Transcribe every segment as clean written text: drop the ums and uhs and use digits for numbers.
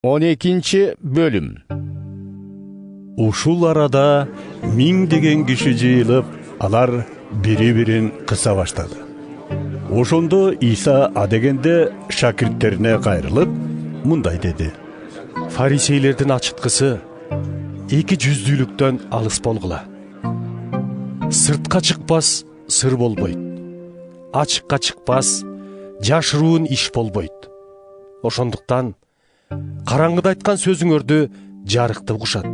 12 bölüm. Ушул арада 1000 деген киши жыйылып, алар бири-бирин кыса баштады. Ошондо Иса адегенде шакирттерине кайрылып, мындай деди: Фарисейлердин ачыткысы эки жүздүүлүктөн алыс болгула. Сыртка чыкпас сыр болбойт. Ачыкка чыкпас жашыруун иш болбойт. Ошондуктан караңгыда айткан сөзүңөрдү жарыкты угушат.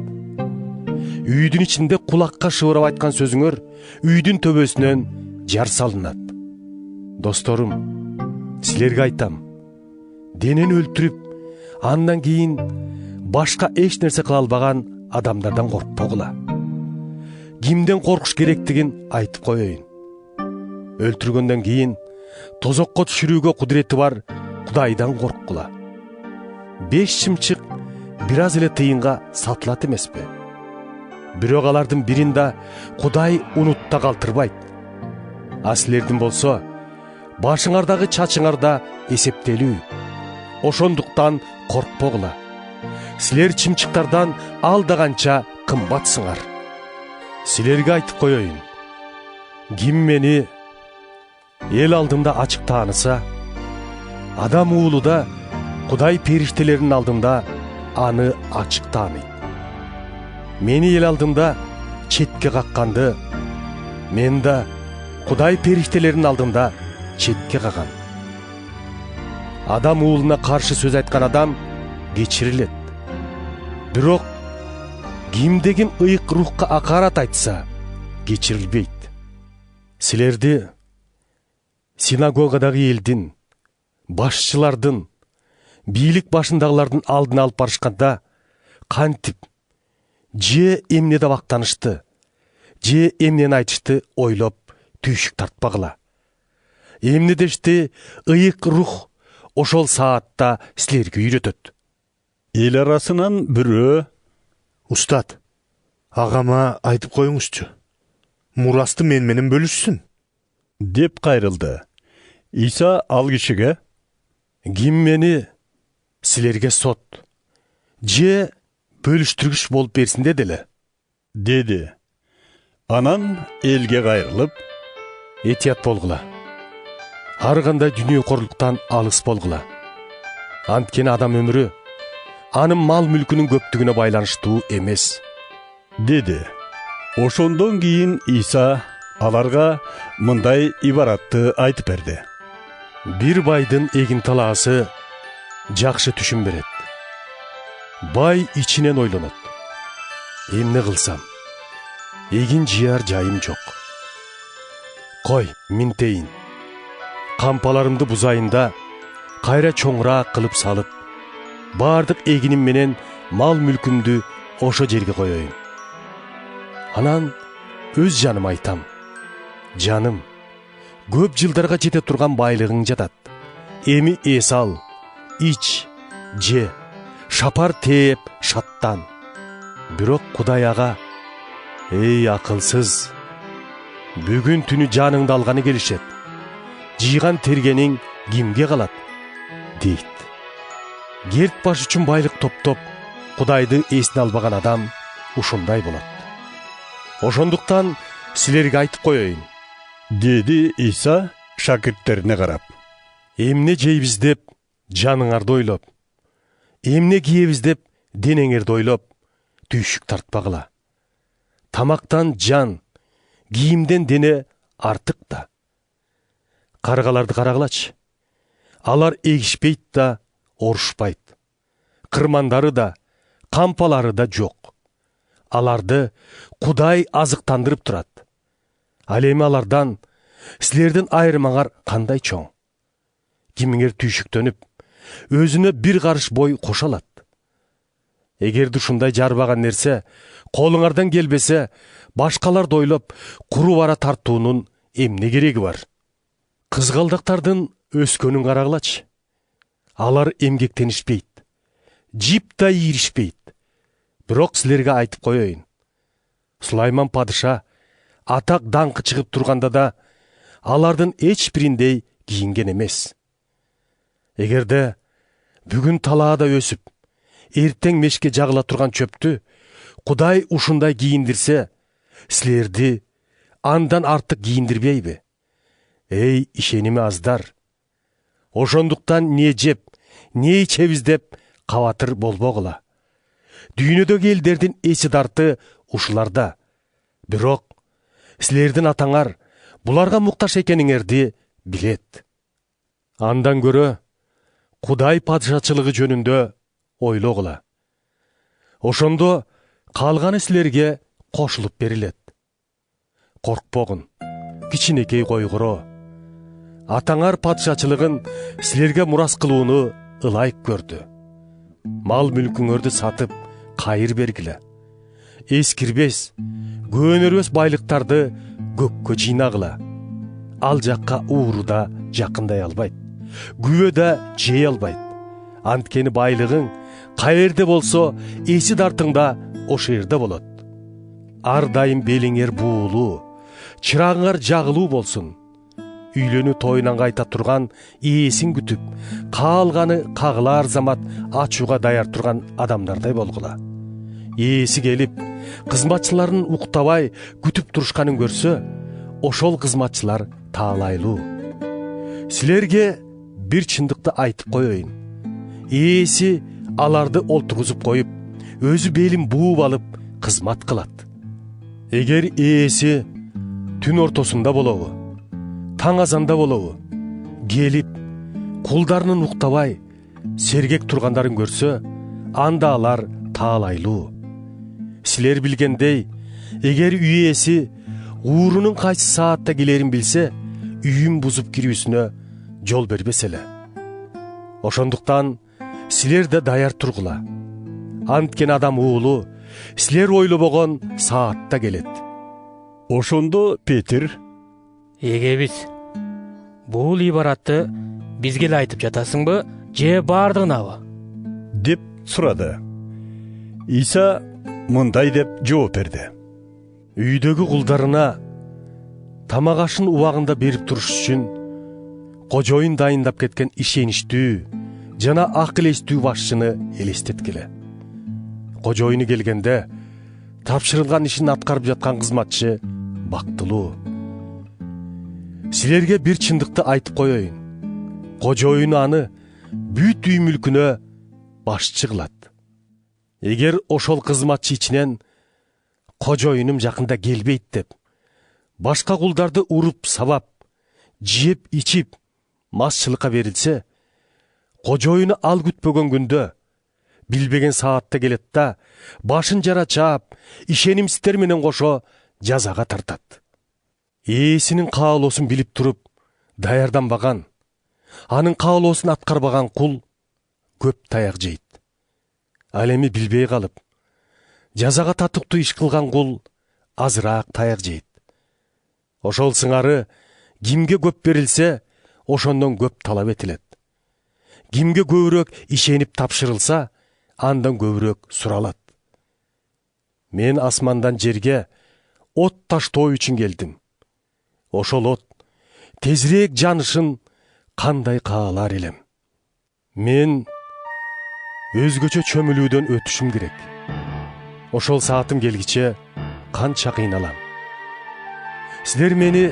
Үйдүн ичинде кулакка шыбырап айткан сөзүңөр үйдүн төбөсүнөн жар салынат. Досторум, силерге айтам, денени өлтүрүп, андан кийин башка эч нерсе кыла албаган адамдардан коркпогула. Кимден коркуш керектигин айтып коеюн. Өлтүргөндөн кийин тозокко түшүрүүгө кудурети бар Кудайдан корккула. 5 чымчык бир аз эле тыйынга сатылат эмеспи? Бирок алардын бирин да Кудай унутта калтырбайт. А силердин болсо башыңардагы чачыңарда эсептелүү. Ошондуктан коркпогула. Силер чымчыктардан алдаганча кымбатсыңар. Силерге айтып коеюн. Ким мени эл алдында ачык тааныса, Адам уулу да Кудай периштелеринин алдында аны ачык тааныйт. Мени эл алдында четке какканды, мен да Кудай периштелеринин алдында четке кагам. Адам уулуна каршы сөз айткан адам кечирилет. Бирок кимде-ким ыйык рухка акарат айтса, кечирилбейт. Силерди синагогадагы элдин, башчылардын, бийлик башындагылардын алдына алып барышканда кантип же эмнеде бактанышты, же эмнени айтышты ойлоп түйшүк тартпагыла. Эмне дешти ыйык рух ошол саатта силерге үйрөтөт. Эл арасынан бирөө: Устат, агама айтып коюңузчу. Мурасты мен менен бөлүшсүн, деп кайрылды. Иса ал кишиге: Ким мени силерге сот же бөлүштүргүч болуп берсин деди, деди. Анан элге кайрылып: Этият болгула. Ар кандай дүнүйөкорлуктан алыс болгула. Анткени адам өмүрү анын мал мүлкүнүн көптүгүнө байланыштуу эмес, деди. Ошондон кийин Иса аларга мындай ибаратты айтып берди: Бир байдын эгин талаасы жакшы түшүм берет. Бай ичинен ойлонот. Эмне кылсам? Эгин жыяр жайым жок. Кой, минтейин. Кампаларымды бузайында кайра чоңураак кылып салып, бардык эгиним менен мал мүлкүмдү ошо жерге коеюн. Анан өз жаным айтам: Жаным, көп жылдарга жете турган байлыгың жатат. Эми эс ал, ич, же, шапар тээп шаттан. Бирок Кудай ага: Эй акылсыз, бүгүн түнү жаныңды алганы келишет. Жыйган тергениң кимге калат? дейт. Керт баш үчүн байлык топтоп, Кудайды эсине албаган адам ушундай болот. Ошондуктан силерге айтып коеюн, деди Иса шакирттерине карап. Эмне жейбиз деп жаныңарды ойлоп, эмне кийебиз деп денеңерди ойлоп, түйшүк тартпагыла. Тамактан жан, кийимден дене артык да. Каргаларды карагылачы. Алар эгишпейт да, орушпайт. Кырмандары да, кампалары да жок. Аларды Кудай азыктандырып турат. Ал эми алардан силердин айырмаңар кандай чоң? Кимиңер түйшүктөнүп, өзүнө бир карыш бой кошо алат. Эгерде ушундай жарбаган нерсе колуңардан келбесе, башкаларды ойлоп куру бара тартуунун эмне кереги бар? Кызгалдактардын өскөнүн карагылачы. Алар эмгектенишпейт, жип да ийришпейт. Бирок силерге айтып коеюн, Сулайман падыша атак даңкы чыгып турганда да алардын эч бириндей кийинген эмес. Эгерде бүгүн талаада өсүп, эртең мешке жагыла турган чөптү Кудай ушундай кийиндирсе, силерди андан артык кийиндирбейби? Эй, ишеними аздар! Ошондуктан не жеп, не ичебиз деп кабатыр болбогула. Дүйнөдөгү элдердин эси дарты ушуларда. Бирок силердин атаңар буларга муктаж экениңерди билет. Андан көрө Кудай падышачылыгы жөнүндө ойлогула. Ошондо калганы силерге кошулуп берилет. Коркпогун, кичинекей койгуро. Атаңар падышачылыгын силерге мурас кылууну ылайык көрдү. Мал мүлкүңөрдү сатып, кайыр бергиле. Эскирбес, көөнөрбөс байлыктарды көккө жыйнагыла. Ал жакка ууру да жакындай албайт. Күбө да жей албайт. Анткени байлыгың каерде болсо, эси дартыңда ошо жерде болот. Ар дайым белиңер буулуу, чырагыңар жагылуу болсун. Үйлөнүү тоюнан кайта турган ээсин күтүп, каалганы кагылар замат ачууга даяр турган адамдардай болгула. Ээси келип, кызматчыларын уктабай күтүп турушканын көрсө, ошол кызматчылар таалайлуу. Силерге бир чындыкты айтып коеюн. Ээси аларды олтургузуп коюп, өзү белин бууп алып кызмат кылат. Эгер ээси түн ортосунда болобу, таң азанда болобу, келип, кулдарынын уктабай, сергек тургандарын көрсө, анда алар таалайлуу. Силер билгендей, эгер үй ээси уурунун кайсы саатта келерин билсе, үйүн бузуп кирүүсүнө жол бербес эле. Ошондуктан силер да даяр тургула. Анткени адам уулу силер ойлобогон саатта келет. Ошондо Петир: Эге биз бул ибаратты бизге эле айтып жатасыңбы, же баардыгынабы? деп сурады. Иса мындай деп жооп берди: Үйдөгү кулдарына тамак ашын убагында берип туруш үчүн кожоюн дайындап кеткен ишеничтүү жана акыл эстүү башчыны элестеткиле. Кожоюну келгенде тапшырылган ишин аткарып жаткан кызматчы бактылуу. Силерге бир чындыкты айтып коеюн. Кожоюну аны бүт үй мүлкүнө башчы кылат. Эгер ошол кызматчы ичинен кожоюнум жакында келбейт деп, башка кулдарды уруп сабап, жеп ичип, масчылыкка берилсе, кожоюну ал күтпөгөн күндө, билбеген саатта келет да, башын жара чаап, ишенимсиздер менен кошо жазага тартат. Ээсинин каалоосун билип туруп, даярданбаган, анын каалоосун аткарбаган кул көп таяк жейт. Ал эми билбей калып, жазага татыктуу иш кылган кул азыраак таяк жейт. Ошол сыңары кимге көп берилсе, ошондон көп талап этилет. Кимге көбүрөөк ишенип тапшырылса, андан көбүрөөк суралат. Мен асмандан жерге от таштоо үчүн келдим. Ошол от тезирээк жанышын кандай каалар элем. Мен өзгөчө чөмүлүүдөн өтүшүм керек. Ошол саатым келгиче канча кыйналам. Силер мени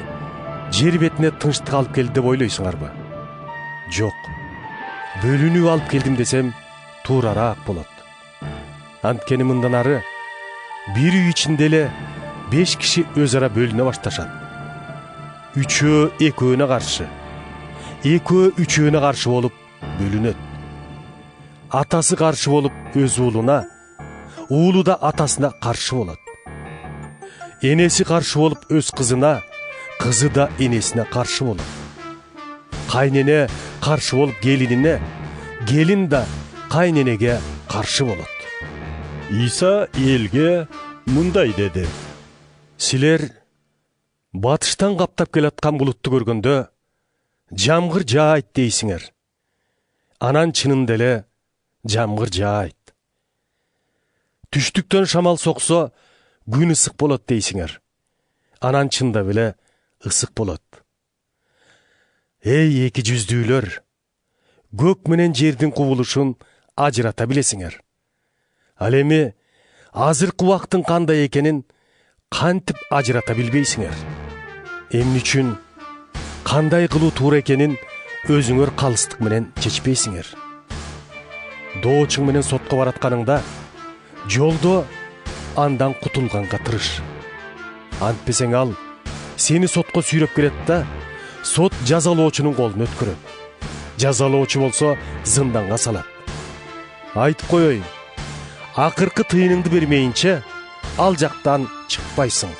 жер бетине тынчтык алып келди деп ойлойсуңарбы? Жок. Бөлүнүү алып келдим десем, туурараак болот. Анткени мындан ары бир үй ичинде эле 5 киши өз ара бөлүнө башташат. Үчөө экөөнө каршы, экөө үчөөнө каршы болуп бөлүнөт. Атасы каршы болуп өз уулуна, уулу да атасына каршы болот. Энеси каршы болуп өз кызына, кызы да энесине каршы болот. Кайнене каршы болуп келинине, келин да кайненеге каршы болот. Иса элге мындай деди: Силер батыштан каптап келаткан булутту көргөндө, жамгыр жаайт дейсиңер. Анан чынында эле жамгыр жаайт. Түштүктөн шамал соксо, күн ысык болот дейсиңер. Анан чындап эле ысык болот. Эй эки жүздүүлөр, көк менен жердин кубулушун ажырата билесиңер. Ал эми азыркы убактын кандай экенин кантип ажырата билбейсиңер. Эмне үчүн кандай кылуу туура экенин өзүңөр калыстык менен чечпейсиңер. Доочуң менен сотко баратканыңда жолдо андан кутулганга тырыш. Антпесең ал сени сотко сүйрөп келет да сот жазалоочунун колуна өткөрөт. Жазалоочу болсо зынданга салат. Айтып коеюн, акыркы тыйыныңды бермейинче ал жактан чыкпайсың.